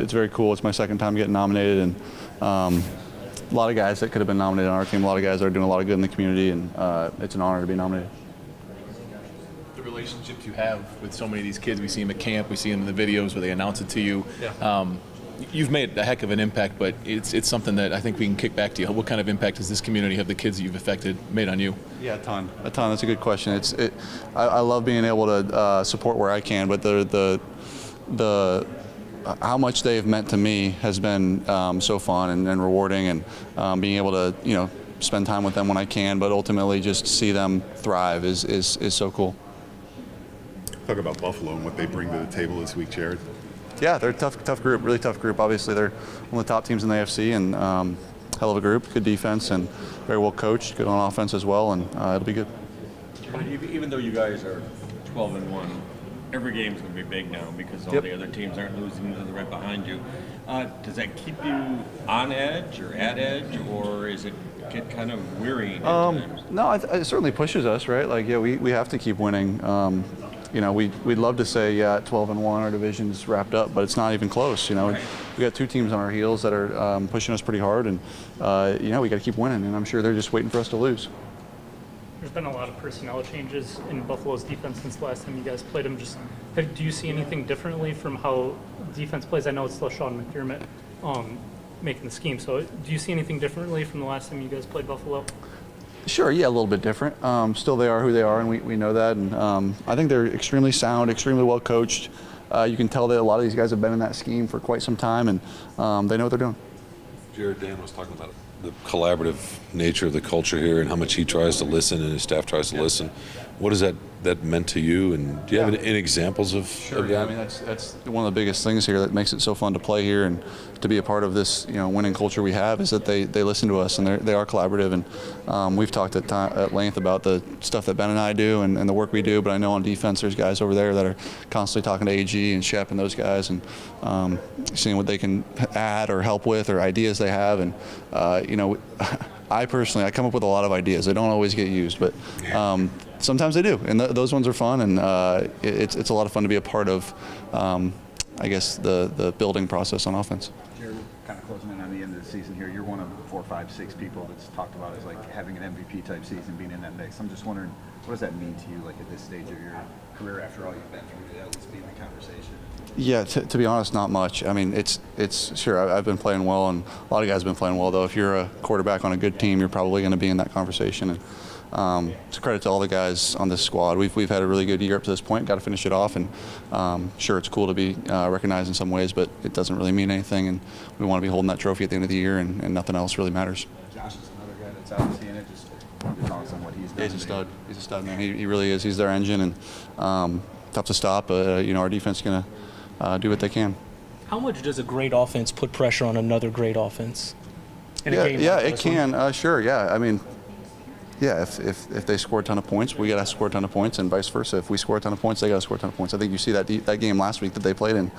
It's very cool. It's my second time getting nominated, and a lot of guys that could have been nominated on our team, a lot of guys that are doing a lot of good in the community, and it's an honor to be nominated. The relationships you have with so many of these kids, we see them at camp, we see them in the videos where they announce it to you. Yeah. You've made a heck of an impact, but it's something that I think we can kick back to you. What kind of impact has this community of the kids that you've affected made on you? Yeah, a ton. That's a good question. I love being able to support where I can, but the how much they've meant to me has been so fun and rewarding, and being able to spend time with them when I can, but ultimately just see them thrive is so cool. Talk about Buffalo and what they bring to the table this week, Jared. Yeah, they're a tough group, really tough group. Obviously, they're one of the top teams in the AFC, and hell of a group, good defense, and very well coached, good on offense as well, and it'll be good. Even though you guys are 12-1, every game's going to be big now because all the other teams aren't losing to the right behind you. Does that keep you on edge or at edge, or is it get kind of wearying at times? No, it certainly pushes us, right? Like, yeah, we have to keep winning. We'd love to say, 12-1, our division's wrapped up, but it's not even close. We got two teams on our heels that are pushing us pretty hard, and we got to keep winning. And I'm sure they're just waiting for us to lose. There's been a lot of personnel changes in Buffalo's defense since the last time you guys played them. Do you see anything differently from how defense plays? I know it's still Sean McDermott making the scheme. So do you see anything differently from the last time you guys played Buffalo? Sure, yeah, a little bit different. Still, they are who they are, and we know that. And I think they're extremely sound, extremely well coached. You can tell that a lot of these guys have been in that scheme for quite some time, and they know what they're doing. Jared, Dan was talking about the collaborative nature of the culture here and how much he tries to listen and his staff tries to listen. What has that meant to you? And do you have any examples of? Sure. Of yeah, that? I mean that's one of the biggest things here that makes it so fun to play here and to be a part of this winning culture we have is that they listen to us and they are collaborative, and we've talked at length about the stuff that Ben and I do and the work we do. But I know on defense there's guys over there that are constantly talking to AG and Shep and those guys and seeing what they can add or help with or ideas they have. And I personally come up with a lot of ideas. They don't always get used, but sometimes they do, and those ones are fun, and it's a lot of fun to be a part of, I guess, the building process on offense. Jared, kind of closing in on the end of the season here, you're one of 4, 5, 6 people that's talked about as like having an MVP type season, being in that mix. I'm just wondering, what does that mean to you, like at this stage of your career, after all you've been through, to at least be in the conversation? Yeah, to be honest, not much. I mean, it's sure I've been playing well, and a lot of guys have been playing well. Though, if you're a quarterback on a good team, you're probably going to be in that conversation. And it's a credit to all the guys on this squad. We've had a really good year up to this point. Got to finish it off, and sure, it's cool to be recognized in some ways, but it doesn't really mean anything. And we want to be holding that trophy at the end of the year, and nothing else really matters. Josh is another guy that's out seeing it. Just on what he's done. He's a stud. He's a stud, man. He really is. He's their engine, and tough to stop. Our defense is going to do what they can. How much does a great offense put pressure on another great offense? In a game like it can. Sure, yeah. I mean, yeah, if they score a ton of points, we got to score a ton of points, and vice versa. If we score a ton of points, they got to score a ton of points. I think you see that game last week that they played in.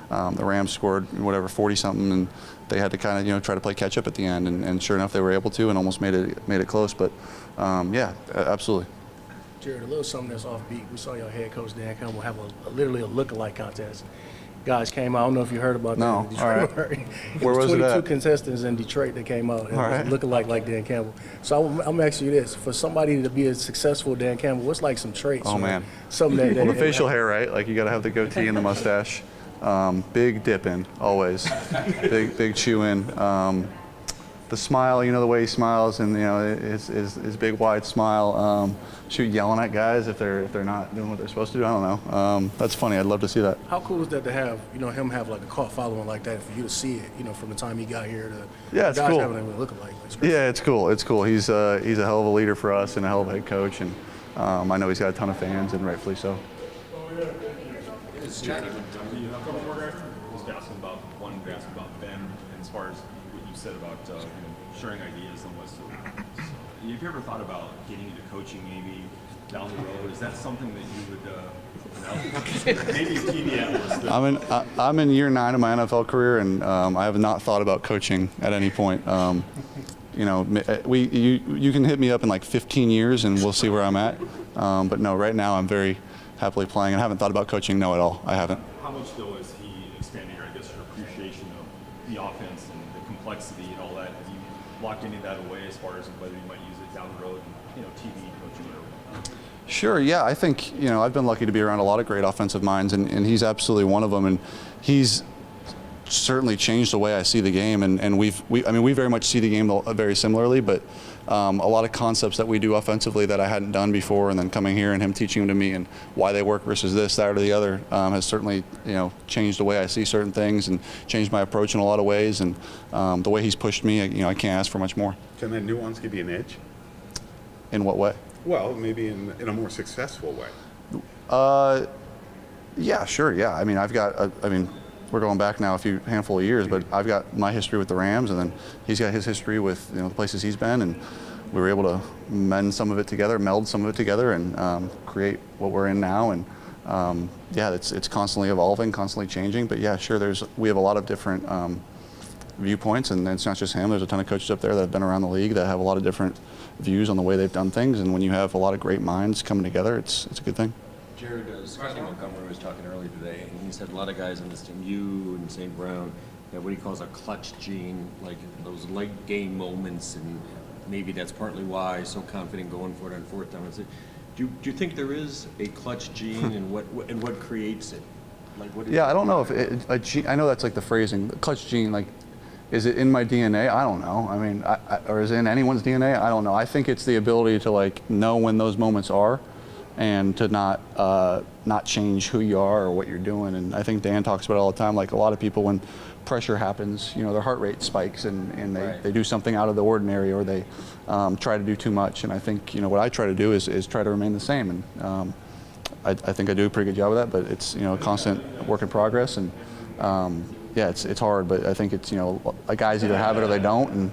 The Rams scored 40-something, and they had to kind of try to play catch up at the end, and sure enough, they were able to, and almost made it close. But yeah, absolutely. Jared, a little something that's offbeat. We saw your head coach Dan Campbell have literally a look-alike contest. Guys came out. I don't know if you heard about that. No. In All right. Where was it 22 at? contestants in Detroit that came out. And All right. Look-alike like Dan Campbell. So I'm asking you this: for somebody to be as successful as Dan Campbell, what's like some traits? Oh man. Something that. Well, the facial hair, right? Like you got to have the goatee and the mustache. Big dip in, always. big chew in. The smile, the way he smiles, and his big wide smile. Shoot, yelling at guys if they're not doing what they're supposed to do. I don't know. That's funny. I'd love to see that. How cool is that to have him have like a cult following like that, for you to see it, from the time he got here to Yeah, it's guys cool. having a look-alike. Yeah, it's cool. It's cool. He's a hell of a leader for us and a hell of a head coach, and I know he's got a ton of fans, and rightfully so. It's Johnny. Just asking about Ben, as far as what you said about sharing ideas and what's. Have you ever thought about getting into coaching maybe down the road? Is that something that you would maybe TV analyst? I'm in year 9 of my NFL career, and I have not thought about coaching at any point. You can hit me up in like 15 years, and we'll see where I'm at. But no, right now I'm very happily playing, and I haven't thought about coaching. No, at all. I haven't. How much though is he expanding your, your appreciation approaching of the offense and the complexity and all that? Have you locked any of that away as far as whether you might use it down the road, TV coaching or whatever? Sure, yeah. I think, I've been lucky to be around a lot of great offensive minds, and he's absolutely one of them. And he's certainly changed the way I see the game. And we very much see the game very similarly, but a lot of concepts that we do offensively that I hadn't done before, and then coming here and him teaching them to me and why they work versus this, that, or the other has certainly, changed the way I see certain things and changed my approach in a lot of ways. And the way he's pushed me, I can't ask for much more. Can that nuance give you an edge? In what way? Well, maybe in a more successful way. Yeah, sure. Yeah. We're going back now a handful of years, but I've got my history with the Rams, and then he's got his history with the places he's been, and we were able to meld some of it together, and create what we're in now. And it's constantly evolving, constantly changing. But yeah, sure. We have a lot of different viewpoints, and it's not just him. There's a ton of coaches up there that have been around the league that have a lot of different views on the way they've done things. And when you have a lot of great minds coming together, it's a good thing. Jared, Scotty Montgomery was talking earlier today, and he said a lot of guys on this team, you and St. Brown, have what he calls a clutch gene, like those late game moments, and maybe that's partly why he's so confident going for it on fourth down. Do you think there is a clutch gene, and what creates it? I don't know if a gene. I know that's like the phrasing, the clutch gene. Like, is it in my DNA? I don't know. Or is it in anyone's DNA? I don't know. I think it's the ability to know when those moments are, and to not change who you are or what you're doing. And I think Dan talks about it all the time. Like, a lot of people, when pressure happens, their heart rate spikes, and they do something out of the ordinary, or they try to do too much. And I think what I try to do is try to remain the same. And I think I do a pretty good job of that. But it's a constant work in progress. And it's hard. But I think it's guys either have it or they don't. And